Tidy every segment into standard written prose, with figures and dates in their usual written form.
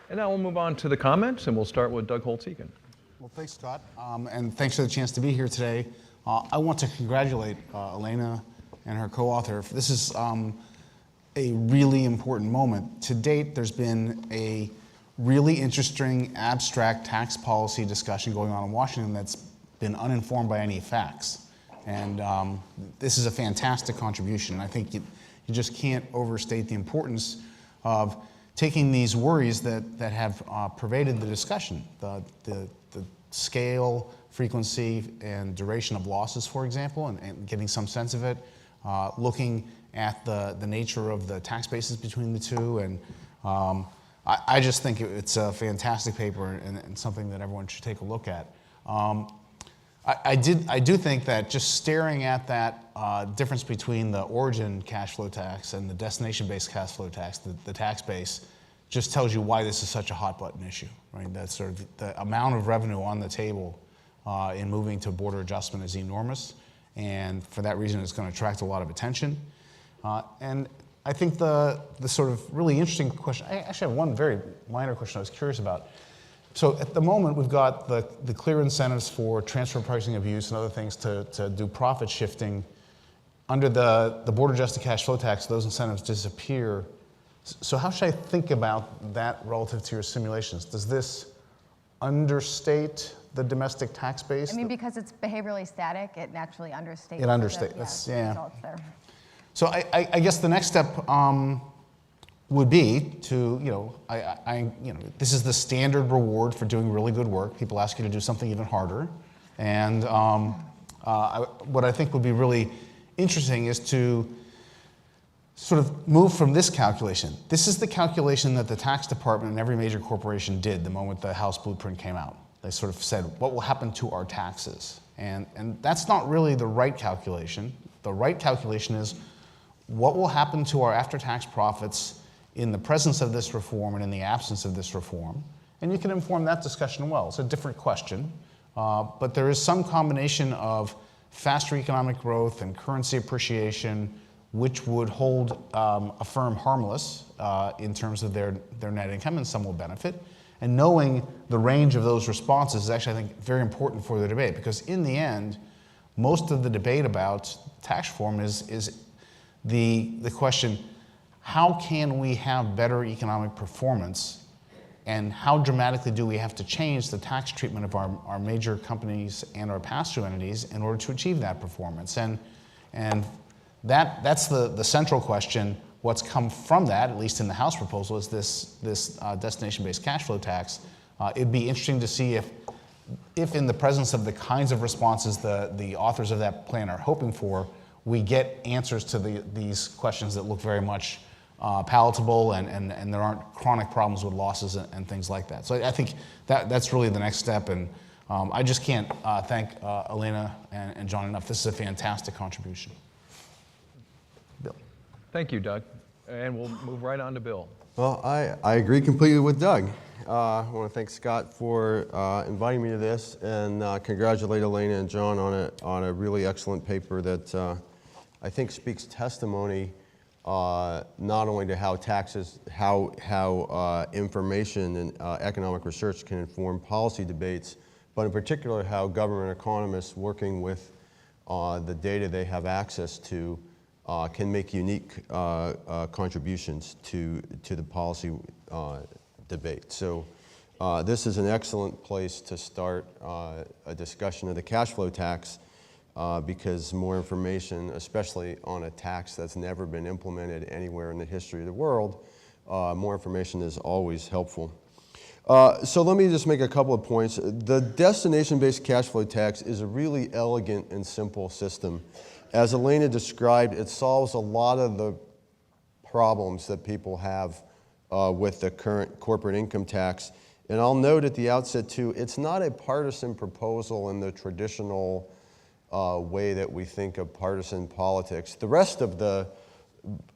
And now we'll move on to the comments, and we'll start with Doug Holtz-Eakin. Well, thanks, Scott, and thanks for the chance to be here today. I want to congratulate Elena and her co-author. This is a really important moment. To date, there's been a really interesting abstract tax policy discussion going on in Washington that's been uninformed by any facts. And this is a fantastic contribution. I think you just can't overstate the importance of taking these worries that have pervaded the discussion, the scale, frequency, and duration of losses, for example, and getting some sense of it, looking at the nature of the tax bases between the two, and I just think it's a fantastic paper and something that everyone should take a look at. I do think that just staring at that difference between the origin cash flow tax and the destination-based cash flow tax, the tax base, just tells you why this is such a hot button issue, right? That sort of the amount of revenue on the table in moving to border adjustment is enormous, and for that reason, it's going to attract a lot of attention. And I think the sort of really interesting question, I actually have one very minor question I was curious about. So at the moment, we've got the clear incentives for transfer pricing abuse and other things to do profit shifting. Under the border adjusted cash flow tax, those incentives disappear. So how should I think about that relative to your simulations? Does this understate the domestic tax base? I mean, because it's behaviorally static, it naturally understates. It understates, the results there. So I guess the next step would be to, this is the standard reward for doing really good work. People ask you to do something even harder. And what I think would be really interesting is to sort of move from this calculation. This is the calculation that the tax department and every major corporation did the moment the House blueprint came out. They sort of said, what will happen to our taxes? And that's not really the right calculation. The right calculation is, what will happen to our after-tax profits in the presence of this reform and in the absence of this reform? And you can inform that discussion well. It's a different question, but there is some combination of faster economic growth and currency appreciation which would hold a firm harmless in terms of their net income, and some will benefit. And knowing the range of those responses is actually, I think, very important for the debate, because in the end, most of the debate about tax reform is the question, how can we have better economic performance, and how dramatically do we have to change the tax treatment of our major companies and our pass-through entities in order to achieve that performance? And that's the central question. What's come from that, at least in the House proposal, is this destination-based cash flow tax. It'd be interesting to see if in the presence of the kinds of responses the authors of that plan are hoping for, we get answers to these questions that look very much palatable, and there aren't chronic problems with losses and things like that. So I think that's really the next step, and I just can't thank Elena and John enough. This is a fantastic contribution. Bill. Thank you, Doug. And we'll move right on to Bill. Well, I agree completely with Doug. I want to thank Scott for inviting me to this, and congratulate Elena and John on a really excellent paper that I think speaks testimony not only to how taxes, how information and economic research can inform policy debates, but in particular how government economists working with the data they have access to can make unique contributions to the policy debate. So this is an excellent place to start a discussion of the cash flow tax, because more information, especially on a tax that's never been implemented anywhere in the history of the world, more information is always helpful. So let me just make a couple of points. The destination-based cash flow tax is a really elegant and simple system. As Elena described, it solves a lot of the problems that people have with the current corporate income tax. And I'll note at the outset too, it's not a partisan proposal in the traditional way that we think of partisan politics. The rest of the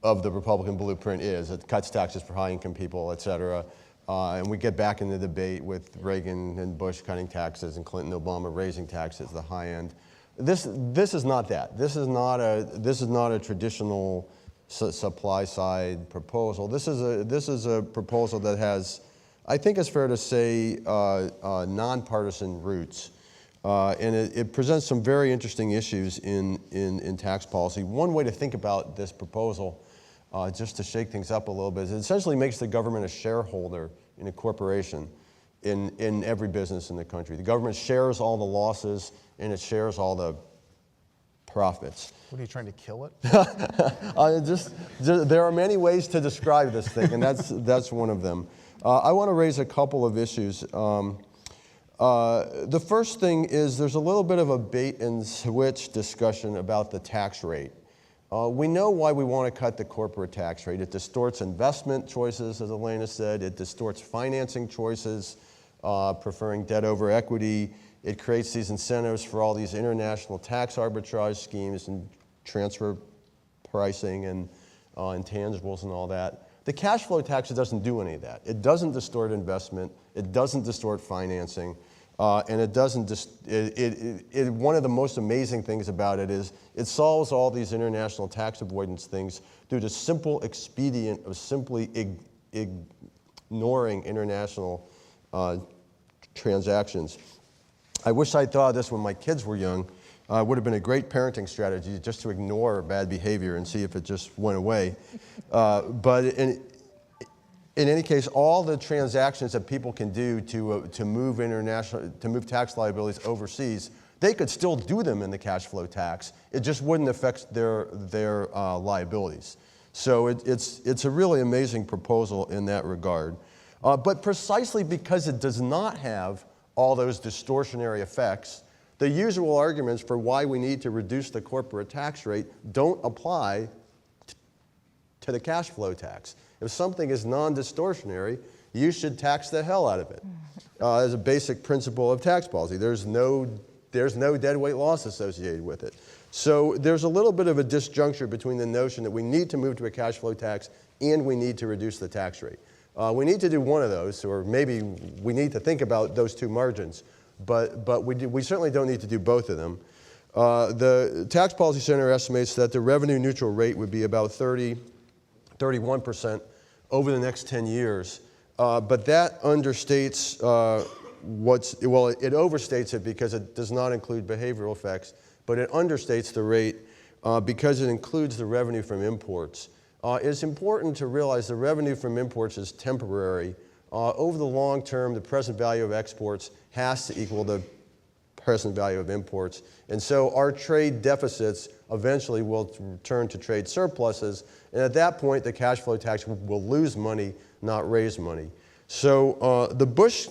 Republican blueprint is, it cuts taxes for high income people, et cetera. And we get back in the debate with Reagan and Bush cutting taxes and Clinton and Obama raising taxes, the high end. This is not that. This is not a traditional supply side proposal. This is a proposal that has I think it's fair to say, nonpartisan roots. And it presents some very interesting issues in tax policy. One way to think about this proposal, just to shake things up a little bit, is it essentially makes the government a shareholder in a corporation in every business in the country. The government shares all the losses and it shares all the profits. What are you trying to kill it? There are many ways to describe this thing, and that's one of them. I want to raise a couple of issues. The first thing is there's a little bit of a bait and switch discussion about the tax rate. We know why we want to cut the corporate tax rate. It distorts investment choices, as Elena said. It distorts financing choices, preferring debt over equity. It creates these incentives for all these international tax arbitrage schemes and transfer pricing and intangibles and all that. The cash flow tax doesn't do any of that. It doesn't distort investment. It doesn't distort financing. And it doesn't one of the most amazing things about it is it solves all these international tax avoidance things through the simple expedient of simply ignoring international transactions. I wish I'd thought of this when my kids were young. It would have been a great parenting strategy just to ignore bad behavior and see if it just went away. But in any case, all the transactions that people can do to move tax liabilities overseas, they could still do them in the cash flow tax. It just wouldn't affect their liabilities. So it's a really amazing proposal in that regard. But precisely because it does not have all those distortionary effects, the usual arguments for why we need to reduce the corporate tax rate don't apply to the cash flow tax. If something is non-distortionary, you should tax the hell out of it. As a basic principle of tax policy, there's no deadweight loss associated with it. So there's a little bit of a disjuncture between the notion that we need to move to a cash flow tax and we need to reduce the tax rate. We need to do one of those, or maybe we need to think about those two margins, but we certainly don't need to do both of them. The Tax Policy Center estimates that the revenue neutral rate would be about 31% over the next 10 years. But that understates it overstates it because it does not include behavioral effects, but it understates the rate because it includes the revenue from imports. It's important to realize the revenue from imports is temporary. Over the long term, the present value of exports has to equal the present value of imports. And so our trade deficits eventually will turn to trade surpluses. And at that point, the cash flow tax will lose money, not raise money. So the Bush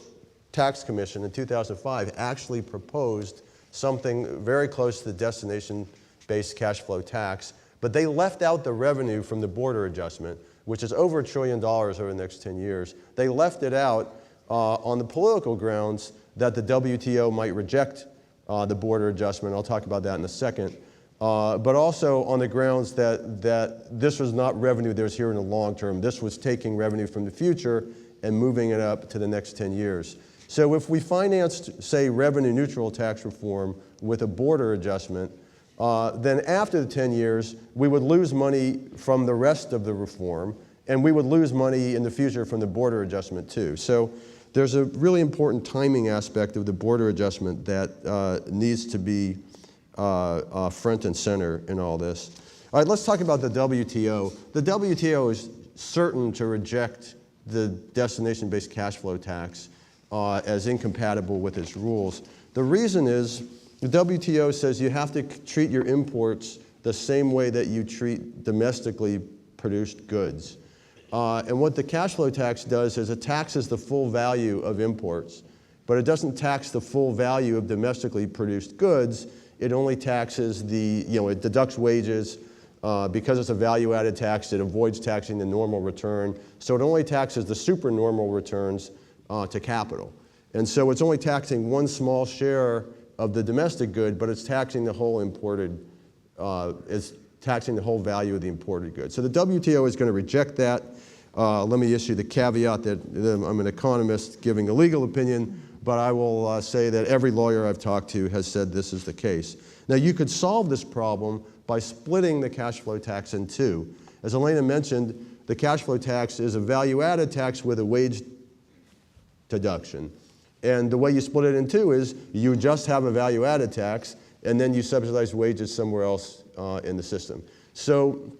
Tax Commission in 2005 actually proposed something very close to the destination-based cash flow tax, but they left out the revenue from the border adjustment, which is over $1 trillion over the next 10 years. They left it out on the political grounds that the WTO might reject the border adjustment. I'll talk about that in a second. But also on the grounds that this was not revenue that was here in the long term. This was taking revenue from the future and moving it up to the next 10 years. So if we financed, say, revenue neutral tax reform with a border adjustment, then after the 10 years, we would lose money from the rest of the reform, and we would lose money in the future from the border adjustment too. So there's a really important timing aspect of the border adjustment that needs to be front and center in all this. All right, let's talk about the WTO. The WTO is certain to reject the destination-based cash flow tax as incompatible with its rules. The reason is the WTO says you have to treat your imports the same way that you treat domestically produced goods. And what the cash flow tax does is it taxes the full value of imports, but it doesn't tax the full value of domestically produced goods. It only taxes it deducts wages. Because it's a value-added tax, it avoids taxing the normal return. So it only taxes the supernormal returns to capital. And so it's only taxing one small share of the domestic good, but it's taxing the whole it's taxing the whole value of the imported good. So the WTO is going to reject that. Let me issue the caveat that I'm an economist giving a legal opinion, but I will say that every lawyer I've talked to has said this is the case. Now you could solve this problem by splitting the cash flow tax in two. As Elena mentioned, the cash flow tax is a value-added tax with a wage deduction. And the way you split it in two is you just have a value-added tax, and then you subsidize wages somewhere else in the system. So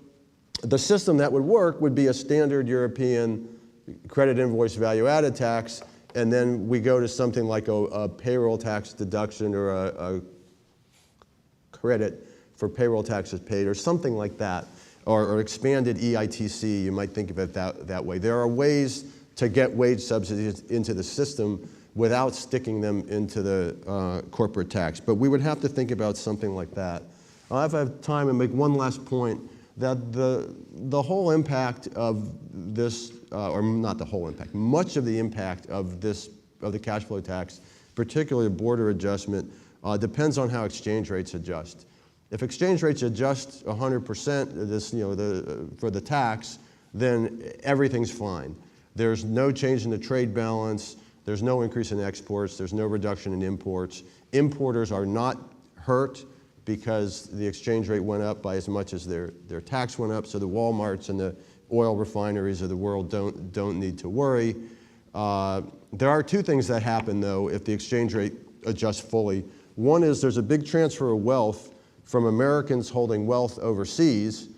the system that would work would be a standard European credit invoice value-added tax, and then we go to something like a payroll tax deduction or a credit for payroll taxes paid or something like that, or expanded EITC, you might think of it that way. There are ways to get wage subsidies into the system without sticking them into the corporate tax. But we would have to think about something like that. If I have time, and make one last point, that the whole impact of this, or not the whole impact, much of the impact of the cash flow tax, particularly a border adjustment, depends on how exchange rates adjust. If exchange rates adjust 100% for the tax, then everything's fine. There's no change in the trade balance. There's no increase in exports. There's no reduction in imports. Importers are not hurt because the exchange rate went up by as much as their tax went up. So the Walmarts and the oil refineries of the world don't need to worry. There are two things that happen, though, if the exchange rate adjusts fully. One is there's a big transfer of wealth from Americans holding wealth overseas.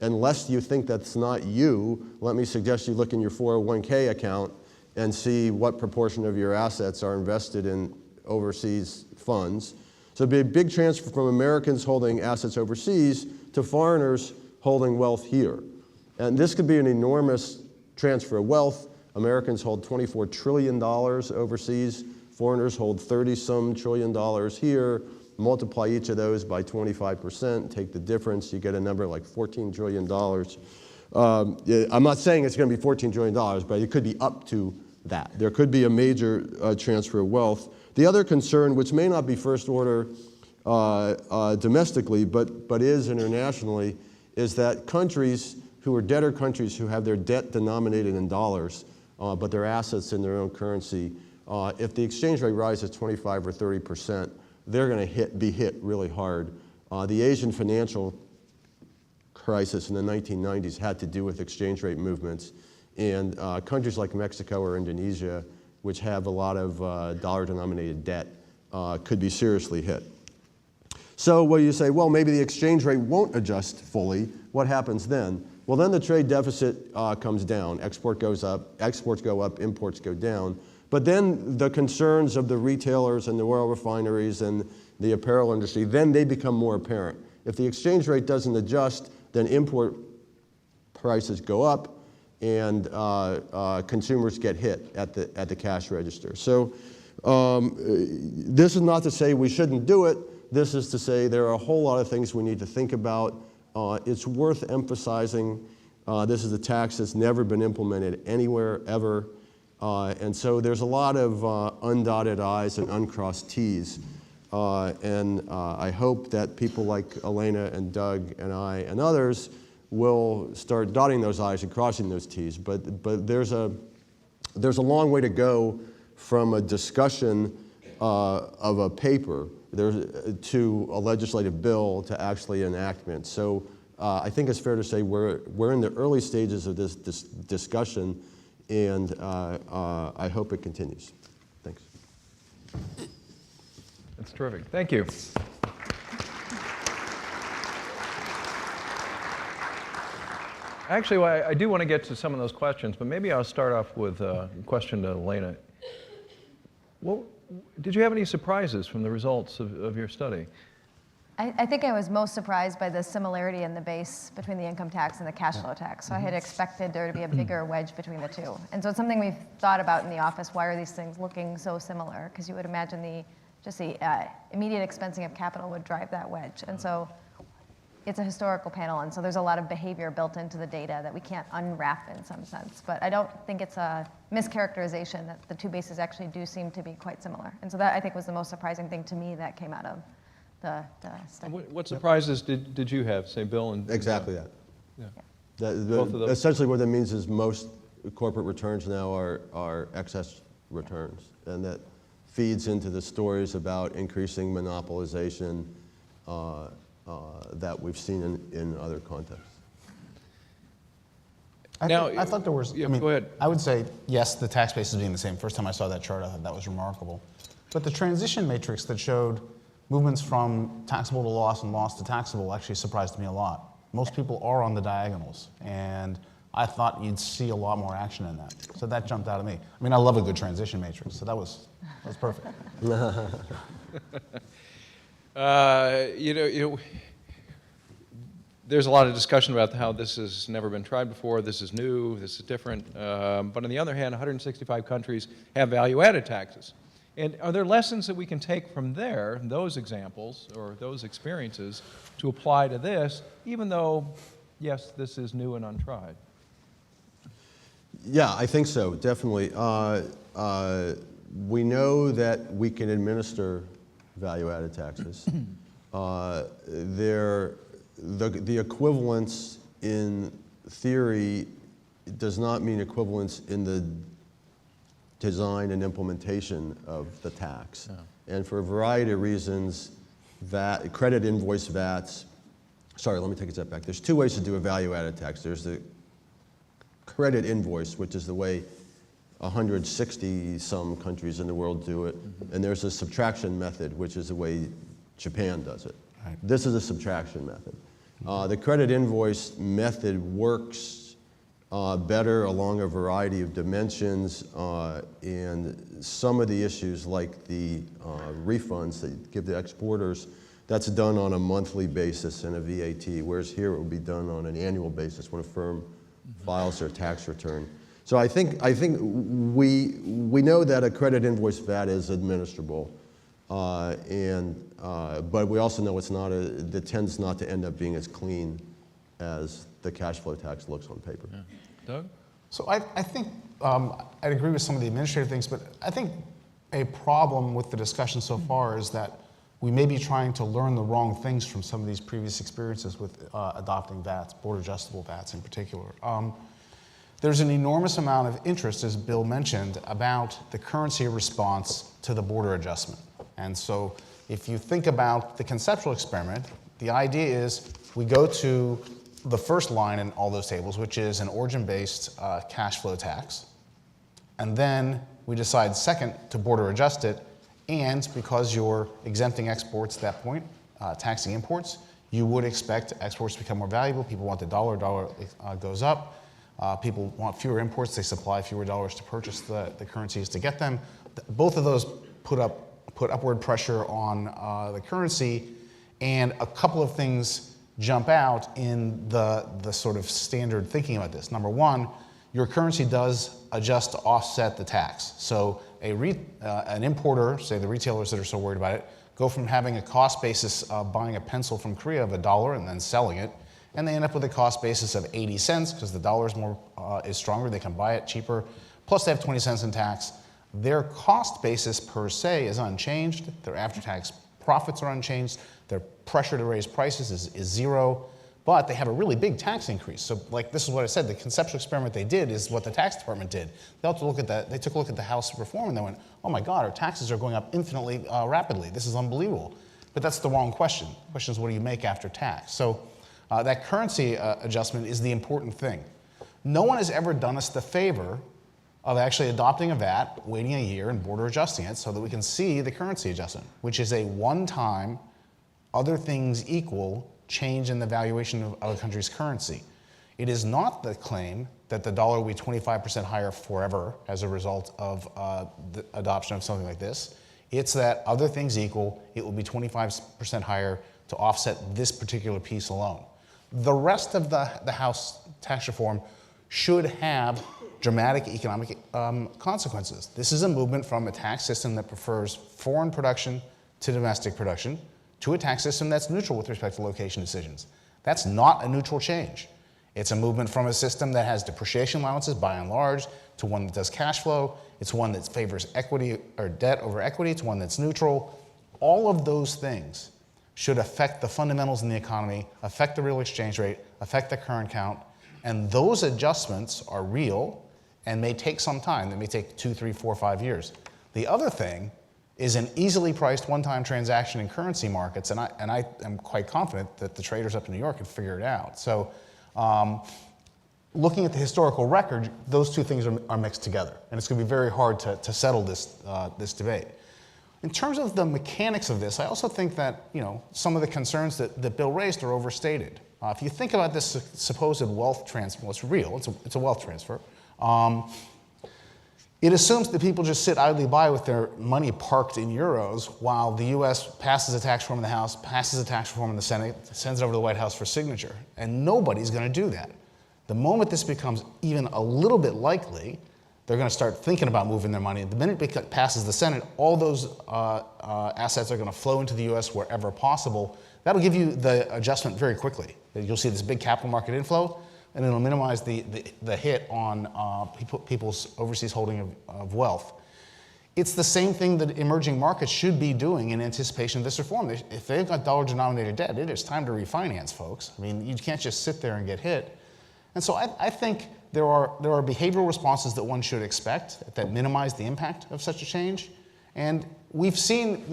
Unless you think that's not you, let me suggest you look in your 401k account and see what proportion of your assets are invested in overseas funds. So it'd be a big transfer from Americans holding assets overseas to foreigners holding wealth here. And this could be an enormous transfer of wealth. Americans hold $24 trillion overseas. Foreigners hold 30-some trillion dollars here. Multiply each of those by 25%, take the difference, you get a number like $14 trillion. I'm not saying it's going to be $14 trillion, but it could be up to that. There could be a major transfer of wealth. The other concern, which may not be first order domestically, but is internationally, is that countries who are debtor countries who have their debt denominated in dollars, but their assets in their own currency, if the exchange rate rises 25 or 30%, they're going to be hit really hard. The Asian financial crisis in the 1990s had to do with exchange rate movements, and countries like Mexico or Indonesia, which have a lot of dollar-denominated debt, could be seriously hit. So what you say, well, maybe the exchange rate won't adjust fully. What happens then? Well, then the trade deficit comes down. Exports go up, imports go down. But then the concerns of the retailers and the oil refineries and the apparel industry, then they become more apparent. If the exchange rate doesn't adjust, then import prices go up and consumers get hit at the cash register. So this is not to say we shouldn't do it. This is to say there are a whole lot of things we need to think about. It's worth emphasizing this is a tax that's never been implemented anywhere ever. And so there's a lot of undotted I's and uncrossed T's. And I hope that people like Elena and Doug and I and others will start dotting those I's and crossing those T's. But there's a long way to go from a discussion of a paper to a legislative bill to actually enactment. So I think it's fair to say we're in the early stages of this discussion, and I hope it continues. Thanks. That's terrific. Thank you. Actually, well, I do want to get to some of those questions, but maybe I'll start off with a question to Elena. Did you have any surprises from the results of your study? I think I was most surprised by the similarity in the base between the income tax and the cash flow tax. So I had expected there to be a bigger wedge between the two. And so it's something we've thought about in the office. Why are these things looking so similar? Because you would imagine the immediate expensing of capital would drive that wedge. And so it's a historical panel, and so there's a lot of behavior built into the data that we can't unwrap in some sense. But I don't think it's a mischaracterization that the two bases actually do seem to be quite similar. And so that, I think, was the most surprising thing to me that came out of the study. What surprises did you have, say, Bill? And Exactly that. Yeah. Both of those. Essentially what that means is most corporate returns now are excess returns, and that feeds into the stories about increasing monopolization that we've seen in other contexts. I thought there was, Yeah, I mean, go ahead. I would say, yes, the tax base is being the same. First time I saw that chart, I thought that was remarkable. But the transition matrix that showed movements from taxable to loss and loss to taxable actually surprised me a lot. Most people are on the diagonals, and I thought you'd see a lot more action in that. So that jumped out at me. I mean, I love a good transition matrix, so that was perfect. There's a lot of discussion about how this has never been tried before, this is new, this is different. But on the other hand, 165 countries have value-added taxes. And are there lessons that we can take from there, those examples or those experiences, to apply to this, even though, yes, this is new and untried? Yeah, I think so, definitely. We know that we can administer value-added taxes. The equivalence in theory does not mean equivalence in the design and implementation of the tax. Yeah. And for a variety of reasons, credit invoice VATs, sorry, let me take a step back. There's two ways to do a value-added tax. There's the credit invoice, which is the way 160-some countries in the world do it. Mm-hmm. And there's a subtraction method, which is the way Japan does it. Right. This is a subtraction method. The credit invoice method works better along a variety of dimensions, and some of the issues like the refunds that you give the exporters, that's done on a monthly basis in a VAT, whereas here it will be done on an annual basis when a firm files their tax return. So I think we know that a credit invoice VAT is administrable, but we also know it tends not to end up being as clean as the cash flow tax looks on paper. Yeah. Doug? So I think I'd agree with some of the administrative things, but I think a problem with the discussion so far is that we may be trying to learn the wrong things from some of these previous experiences with adopting VATs, border adjustable VATs in particular. There's an enormous amount of interest, as Bill mentioned, about the currency response to the border adjustment. And so if you think about the conceptual experiment, the idea is we go to the first line in all those tables, which is an origin-based cash flow tax. And then we decide second to border adjust it, and because you're exempting exports at that point, taxing imports, you would expect exports to become more valuable. People want the dollar goes up. People want fewer imports, they supply fewer dollars to purchase the currencies to get them. Both of those put upward pressure on the currency, and a couple of things jump out in the sort of standard thinking about this. Number one, your currency does adjust to offset the tax. So an importer, say the retailers that are so worried about it, go from having a cost basis buying a pencil from Korea of $1 and then selling it, and they end up with a cost basis of 80 cents because the dollar is stronger, they can buy it cheaper, plus they have 20 cents in tax. Their cost basis per se is unchanged, their after-tax profits are unchanged, their pressure to raise prices is zero, but they have a really big tax increase. So like this is what I said, the conceptual experiment they did is what the tax department did. They took a look at the House reform and they went, oh my God, our taxes are going up infinitely rapidly. This is unbelievable. But that's the wrong question. The question is, what do you make after tax? So that currency adjustment is the important thing. No one has ever done us the favor of actually adopting a VAT, waiting a year and border adjusting it so that we can see the currency adjustment, which is a one-time, other things equal, change in the valuation of a country's currency. It is not the claim that the dollar will be 25% higher forever as a result of the adoption of something like this. It's that other things equal, it will be 25% higher to offset this particular piece alone. The rest of the House tax reform should have dramatic economic consequences. This is a movement from a tax system that prefers foreign production to domestic production to a tax system that's neutral with respect to location decisions. That's not a neutral change. It's a movement from a system that has depreciation allowances by and large to one that does cash flow. It's one that favors equity or debt over equity. It's one that's neutral. All of those things should affect the fundamentals in the economy, affect the real exchange rate, affect the current count, and those adjustments are real and may take some time. They may take 2, 3, 4, 5 years. The other thing is an easily priced one-time transaction in currency markets, and I am quite confident that the traders up in New York can figure it out. So looking at the historical record, those two things are mixed together, and it's going to be very hard to settle this debate. In terms of the mechanics of this, I also think that some of the concerns that Bill raised are overstated. If you think about this supposed wealth transfer, well, it's real, it's a wealth transfer. It assumes that people just sit idly by with their money parked in euros while the U.S. passes a tax reform in the House, passes a tax reform in the Senate, sends it over to the White House for signature. And nobody's going to do that. The moment this becomes even a little bit likely, they're going to start thinking about moving their money. The minute it passes the Senate, all those assets are going to flow into the U.S. wherever possible. That'll give you the adjustment very quickly. You'll see this big capital market inflow, and it'll minimize the hit on people's overseas holding of wealth. It's the same thing that emerging markets should be doing in anticipation of this reform. If they've got dollar-denominated debt, it is time to refinance, folks. I mean, you can't just sit there and get hit. And so I think there are behavioral responses that one should expect that minimize the impact of such a change. And we've seen,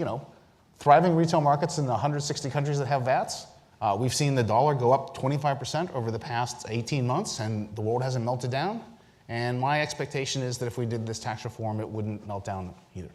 thriving retail markets in the 160 countries that have VATs. We've seen the dollar go up 25% over the past 18 months, and the world hasn't melted down. And my expectation is that if we did this tax reform, it wouldn't melt down either.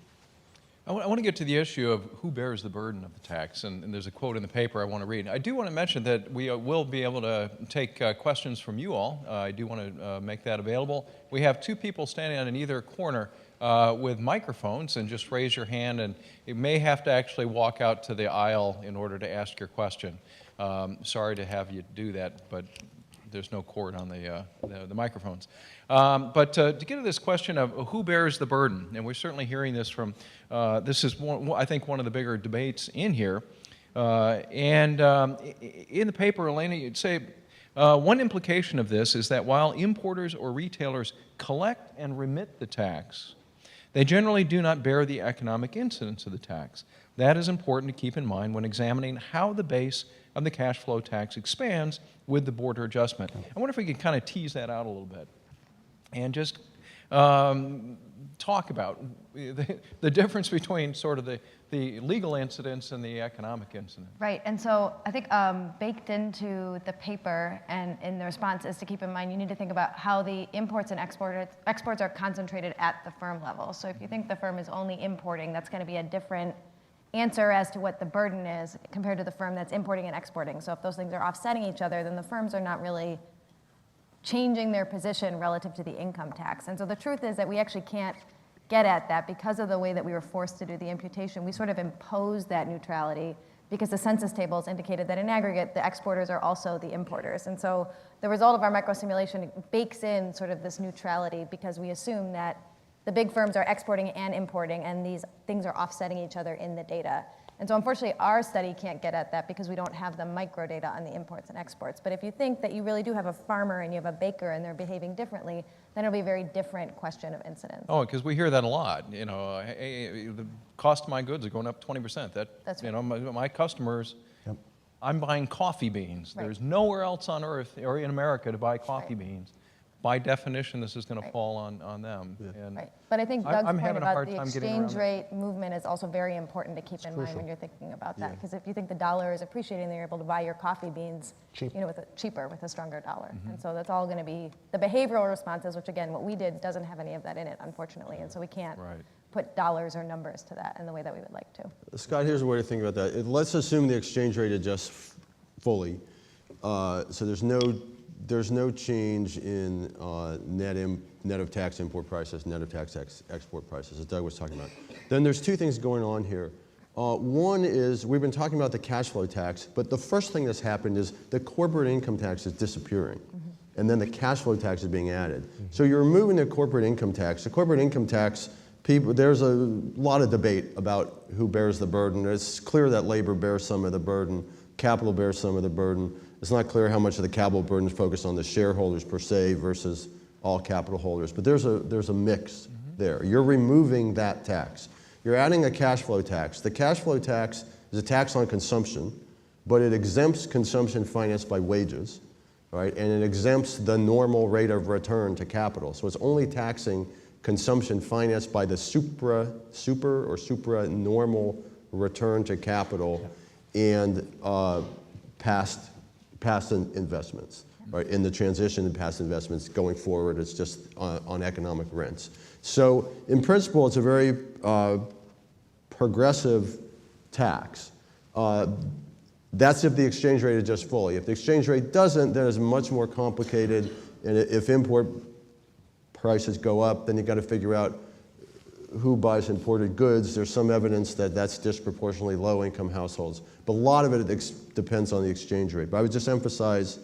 I want to get to the issue of who bears the burden of the tax, and there's a quote in the paper I want to read. I do want to mention that we will be able to take questions from you all. I do want to make that available. We have two people standing on either corner with microphones, and just raise your hand, and you may have to actually walk out to the aisle in order to ask your question. Sorry to have you do that, but there's no cord on the microphones. But to get to this question of who bears the burden, and we're certainly hearing this from, this is, I think, one of the bigger debates in here. In the paper, Elena, you'd say, one implication of this is that while importers or retailers collect and remit the tax, they generally do not bear the economic incidence of the tax. That is important to keep in mind when examining how the base of the cash flow tax expands with the border adjustment. I wonder if we could kind of tease that out a little bit and just talk about the difference between sort of the legal incidence and the economic incidence. Right, and so I think baked into the paper and in the response is to keep in mind you need to think about how the imports and exports are concentrated at the firm level. So if you think the firm is only importing, that's going to be a different answer as to what the burden is compared to the firm that's importing and exporting. So if those things are offsetting each other, then the firms are not really changing their position relative to the income tax. And so the truth is that we actually can't get at that because of the way that we were forced to do the imputation. We sort of imposed that neutrality because the census tables indicated that in aggregate, the exporters are also the importers. And so the result of our microsimulation bakes in sort of this neutrality because we assume that the big firms are exporting and importing, and these things are offsetting each other in the data. And so unfortunately, our study can't get at that because we don't have the micro data on the imports and exports. But if you think that you really do have a farmer and you have a baker and they're behaving differently, then it'll be a very different question of incidence. Oh, because we hear that a lot. Hey, the cost of my goods are going up 20%. That's right. My customers, Yep. I'm buying coffee beans. Right. There's nowhere else on earth or in America to buy coffee Right. beans. By definition, this is going to Right. fall on them. And Right, but I think I'm Doug's point having a about hard the time getting around exchange that. rate movement is also very important to keep in mind when you're thinking about that. Because if you think the dollar is appreciating, then you're able to buy your coffee beans cheaper with a stronger dollar. And so that's all going to be the behavioral responses, which again, what we did doesn't have any of that in it, unfortunately. And so we can't Right. put dollars or numbers to that in the way that we would like to. Scott, here's a way to think about that. Let's assume the exchange rate adjusts fully. So there's no change in net of tax import prices, net of tax export prices, as Doug was talking about. Then there's two things going on here. One is we've been talking about the cash flow tax, but the first thing that's happened is the corporate income tax is disappearing, and then the cash flow tax is being added. So you're removing the corporate income tax. The corporate income tax, there's a lot of debate about who bears the burden. It's clear that labor bears some of the burden, capital bears some of the burden. It's not clear how much of the capital burden is focused on the shareholders per se versus all capital holders, but there's a mix there. You're removing that tax. You're adding a cash flow tax. The cash flow tax is a tax on consumption, but it exempts consumption financed by wages, right? And it exempts the normal rate of return to capital. So it's only taxing consumption financed by the supra normal return to capital and past investments. right? In the transition to passive investments going forward, it's just on economic rents. So in principle, it's a very progressive tax. That's if the exchange rate adjusts fully. If the exchange rate doesn't, then it's much more complicated. And if import prices go up, then you've got to figure out who buys imported goods. There's some evidence that that's disproportionately low-income households. But a lot of it depends on the exchange rate. But I would just emphasize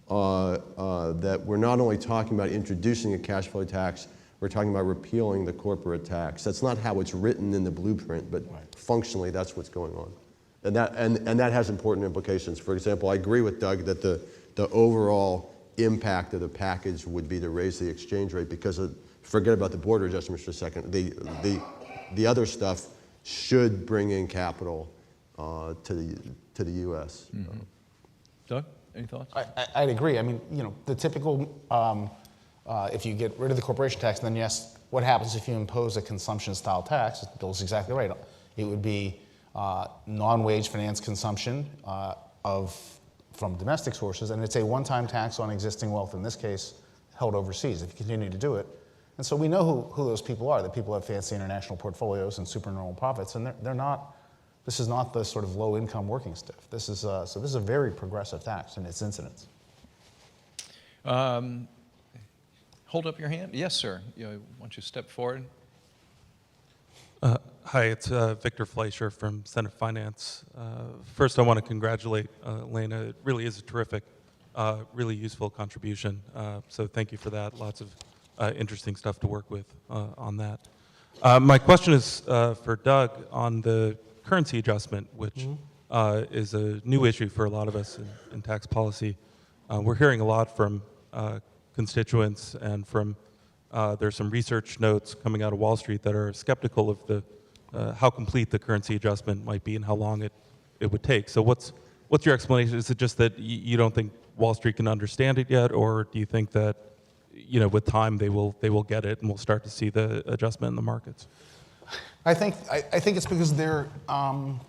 that we're not only talking about introducing a cash flow tax, we're talking about repealing the corporate tax. That's not how it's written in the blueprint, but functionally that's what's going on. And that has important implications. For example, I agree with Doug that the overall impact of the package would be to raise the exchange rate because forget about the border adjustments for a second. The other stuff should bring in capital to the U.S. Mm-hmm. Doug, any thoughts? I'd agree. I mean, the typical, if you get rid of the corporation tax, then yes, what happens if you impose a consumption-style tax? Bill's exactly right. It would be non-wage finance consumption from domestic sources, and it's a one-time tax on existing wealth, in this case, held overseas, if you continue to do it. And so we know who those people are. The people have fancy international portfolios and supernormal profits, and they're not. This is not the sort of low-income working stuff. This is so this is a very progressive tax in its incidence. Hold up your hand. Yes, sir. Why don't you step forward? Hi, it's Victor Fleischer from Senate Finance. First, I want to congratulate Lena. It really is a terrific, really useful contribution. So thank you for that. Lots of interesting stuff to work with on that. My question is for Doug on the currency adjustment, which is a new issue for a lot of us in tax policy. We're hearing a lot from constituents and from there's some research notes coming out of Wall Street that are skeptical of the how complete the currency adjustment might be and how long it would take. So what's your explanation? Is it just that you don't think Wall Street can understand it yet, or do you think that with time they will get it and we'll start to see the adjustment in the markets? I think it's because they're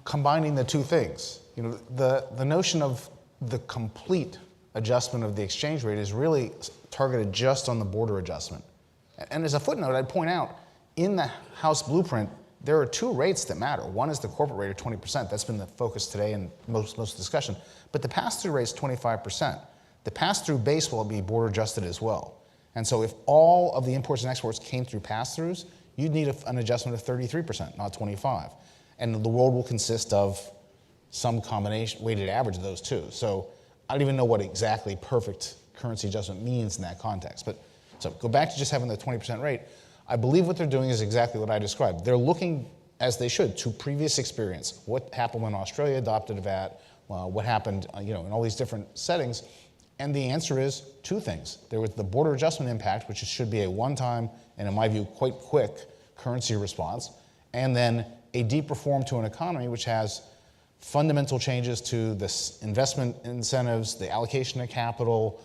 combining the two things. The notion of the complete adjustment of the exchange rate is really targeted just on the border adjustment. And as a footnote, I'd point out, in the House blueprint, there are two rates that matter. One is the corporate rate of 20%. That's been the focus today in most discussion. But the pass-through rate is 25%. The pass-through base will be border adjusted as well. And so if all of the imports and exports came through pass-throughs, you'd need an adjustment of 33%, not 25%. And the world will consist of some combination, weighted average of those two. So I don't even know what exactly perfect currency adjustment means in that context. But so go back to just having the 20% rate. I believe what they're doing is exactly what I described. They're looking, as they should, to previous experience. What happened when Australia adopted a VAT? What happened, in all these different settings? And the answer is two things. There was the border adjustment impact, which should be a one-time and, in my view, quite quick currency response, and then a deep reform to an economy which has fundamental changes to the investment incentives, the allocation of capital,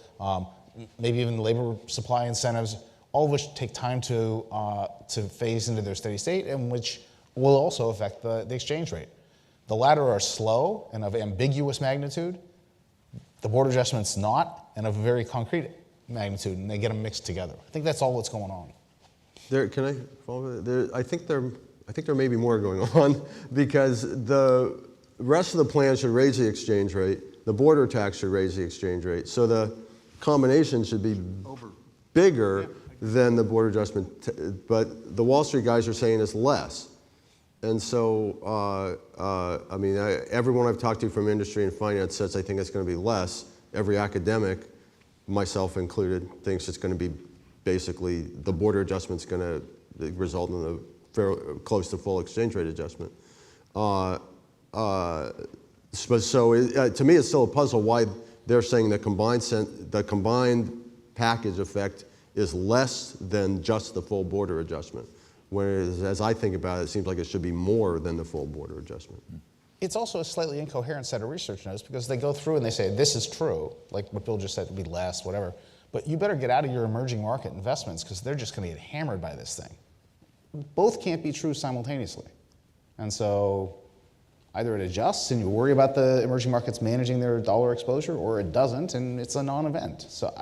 maybe even labor supply incentives, all of which take time to phase into their steady state and which will also affect the exchange rate. The latter are slow and of ambiguous magnitude. The border adjustment's not, and of a very concrete magnitude, and they get them mixed together. I think that's all that's going on. Can I follow? I think there may be more going on because the rest of the plan should raise the exchange rate. The border tax should raise the exchange rate. So the combination should be bigger than the border adjustment, but the Wall Street guys are saying it's less. And so, everyone I've talked to from industry and finance says I think it's going to be less. Every academic, myself included, thinks it's going to be basically the border adjustment's going to result in close to full exchange rate adjustment. To me, it's still a puzzle why they're saying the combined package effect is less than just the full border adjustment. Whereas, as I think about it, it seems like it should be more than the full border adjustment. It's also a slightly incoherent set of research notes because they go through and they say, this is true, like what Bill just said, it'd be less, whatever. But you better get out of your emerging market investments because they're just going to get hammered by this thing. Both can't be true simultaneously. And so Either it adjusts and you worry about the emerging markets managing their dollar exposure, or it doesn't and it's a non-event. So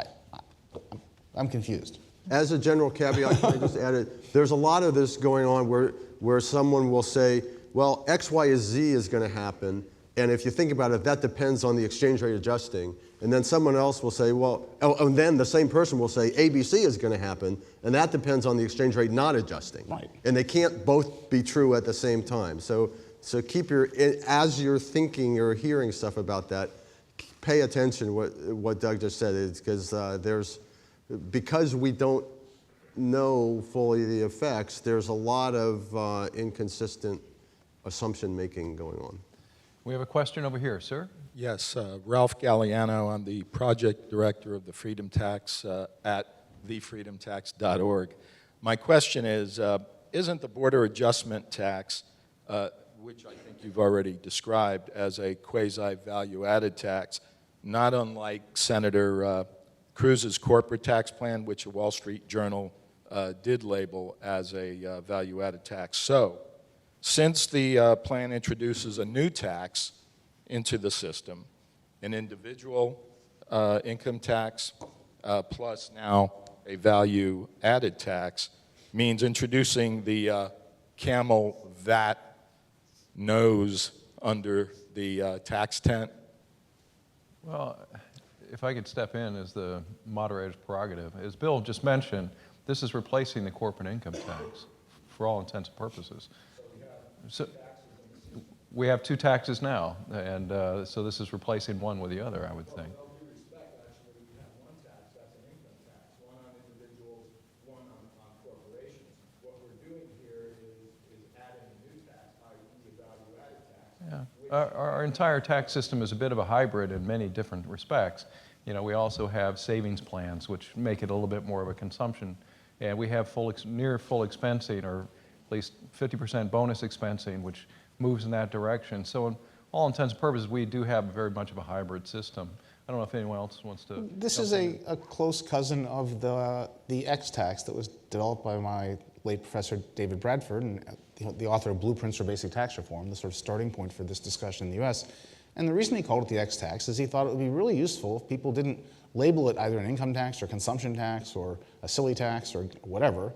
I'm confused. As a general caveat, can I just add it? There's a lot of this going on where someone will say, well, X, Y, or Z is going to happen, and if you think about it, that depends on the exchange rate adjusting. And then someone else will say, well, and then the same person will say ABC is going to happen, and that depends on the exchange rate not adjusting. Right. And they can't both be true at the same time. So keep as you're thinking or hearing stuff about that, pay attention to what Doug just said, because we don't know fully the effects, there's a lot of inconsistent assumption making going on. We have a question over here, sir. Yes, Ralph Galliano. I'm the project director of the Freedom Tax at thefreedomtax.org. My question is, isn't the border adjustment tax, which I think you've already described as a quasi-value-added tax, not unlike Senator Cruz's corporate tax plan, which the Wall Street Journal did label as a value-added tax? So, since the plan introduces a new tax into the system, an individual income tax plus now a value-added tax, means introducing the camel VAT nose under the tax tent? Well, if I could step in as the moderator's prerogative, as Bill just mentioned, this is replacing the corporate income tax for all intents and purposes. So we have two taxes now, and so this is replacing one with the other, I would think. With all due respect, actually, we have one tax, that's an income tax, one on individuals, one on corporations. What we're doing here is adding a new tax, i.e. a value-added tax. Yeah. Our entire tax system is a bit of a hybrid in many different respects. You know, we also have savings plans, which make it a little bit more of a consumption, and we have near full expensing, or at least 50% bonus expensing, which moves in that direction. So in all intents and purposes, we do have very much of a hybrid system. I don't know if anyone else wants to. This is a close cousin of the X tax that was developed by my late professor David Bradford, and the author of Blueprints for Basic Tax Reform, the sort of starting point for this discussion in the US. And the reason he called it the X tax is he thought it would be really useful if people didn't label it either an income tax or consumption tax or a silly tax or whatever.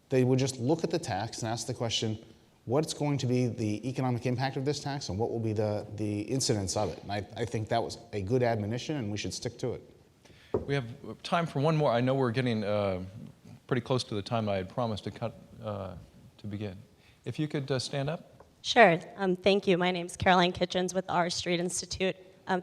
They would just look at the tax and ask the question, what's going to be the economic impact of this tax and what will be the incidence of it? And I think that was a good admonition and we should stick to it. We have time for one more. I know we're getting pretty close to the time I had promised to cut to begin. If you could stand up. Sure. Thank you. My name is Caroline Kitchens with R Street Institute.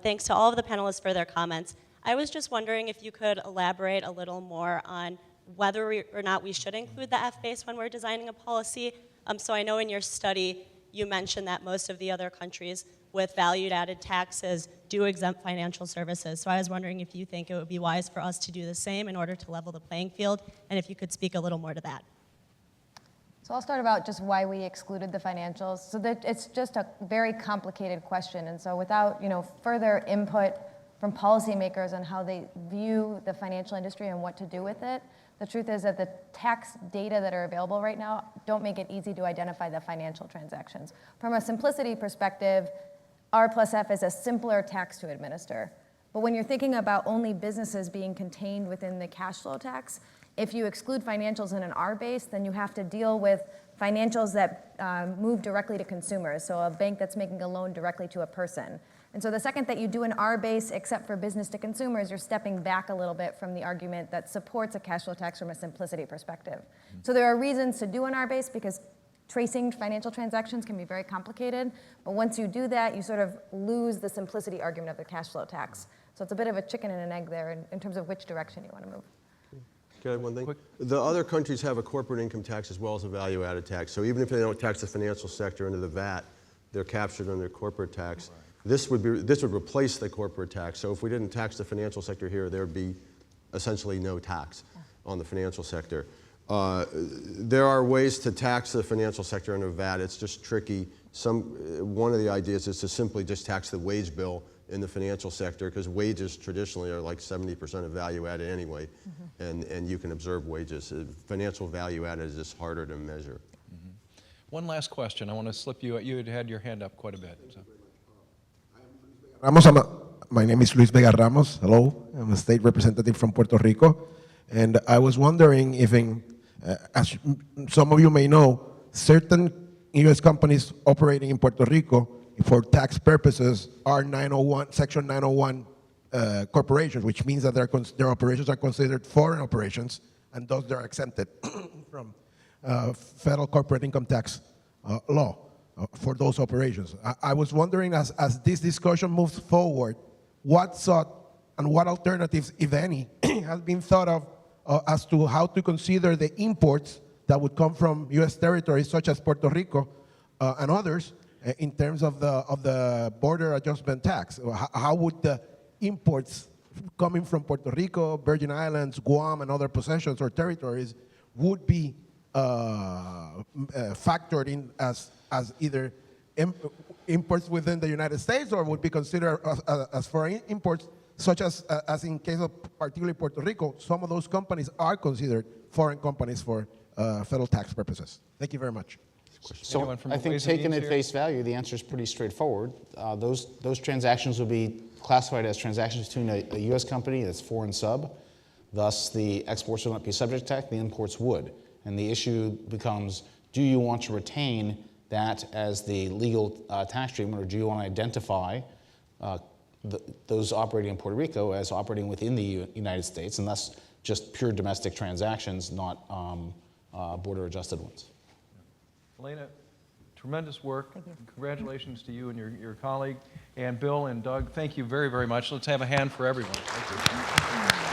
Thanks to all of the panelists for their comments. I was just wondering if you could elaborate a little more on whether or not we should include the F-base when we're designing a policy. So I know in your study you mentioned that most of the other countries with value-added taxes do exempt financial services. So I was wondering if you think it would be wise for us to do the same in order to level the playing field, and if you could speak a little more to that. So I'll start about just why we excluded the financials. So that it's just a very complicated question, and so without further input from policymakers on how they view the financial industry and what to do with it, the truth is that the tax data that are available right now don't make it easy to identify the financial transactions. From a simplicity perspective, R plus F is a simpler tax to administer. But when you're thinking about only businesses being contained within the cash flow tax, if you exclude financials in an R base, then you have to deal with financials that move directly to consumers, so a bank that's making a loan directly to a person. And so the second that you do an R base except for business to consumers, you're stepping back a little bit from the argument that supports a cash flow tax from a simplicity perspective. So there are reasons to do an R base because tracing financial transactions can be very complicated, but once you do that, you sort of lose the simplicity argument of the cash flow tax. So it's a bit of a chicken and an egg there in terms of which direction you want to move. Can I add one thing? The other countries have a corporate income tax as well as a value-added tax. So even if they don't tax the financial sector under the VAT, they're captured under corporate tax. Right. This would replace the corporate tax. So if we didn't tax the financial sector here, there would be essentially no tax on the financial sector. There are ways to tax the financial sector under VAT. It's just tricky. One of the ideas is to simply just tax the wage bill in the financial sector, because wages traditionally are like 70% of value added anyway, and you can observe wages. Financial value added is just harder to measure. One last question. I want to slip you, you had your hand up quite a bit. So. Ramos, my name is Luis Vega Ramos. Hello, I'm a state representative from Puerto Rico. And I was wondering if, as some of you may know, certain U.S. companies operating in Puerto Rico for tax purposes are 901, Section 901 corporations, which means that their operations are considered foreign operations, and thus they're exempted from federal corporate income tax law for those operations. I was wondering, as this discussion moves forward, what thought and what alternatives, if any, has been thought of as to how to consider the imports that would come from U.S. territories such as Puerto Rico and others in terms of the border adjustment tax. How would the imports coming from Puerto Rico, Virgin Islands, Guam, and other possessions or territories would be factored in as either imports within the United States, or would be considered as foreign imports, such as in case of particularly Puerto Rico, some of those companies are considered foreign companies for federal tax purposes. Thank you very much. So Anyone from I think Ways and taken Means at here? face value, the answer is pretty straightforward. Those transactions will be classified as transactions between a U.S. company that's foreign sub. Thus, the exports will not be subject to tax, the imports would. And the issue becomes, do you want to retain that as the legal tax treatment, or do you want to identify those operating in Puerto Rico as operating within the United States, and thus just pure domestic transactions, not border-adjusted ones? Elena, tremendous work. Congratulations to you and your colleague. And Bill and Doug, thank you very, very much. Let's have a hand for everyone. Thank you.